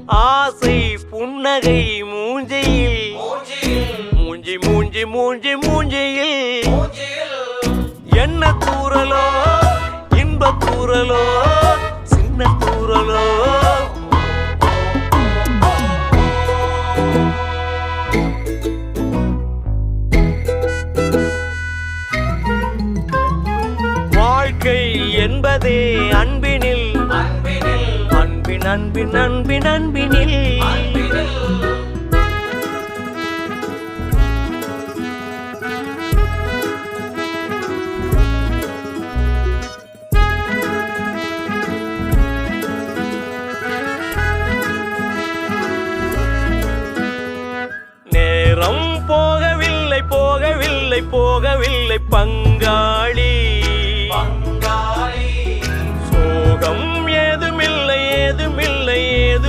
ஆசை புன்னகை மூஞ்சியில் மூஞ்சி மூஞ்சி மூஞ்சி மூஞ்சியில் என்ன தூரலோ இன்ப தூரலோ சின்ன தூரலோ வாழ்க்கை என்பதே அன்பினில் அன்பின் அன்பின் அன்பின் அன்பினில் நேரம் போகவில்லை போகவில்லை போகவில்லை பங்காளி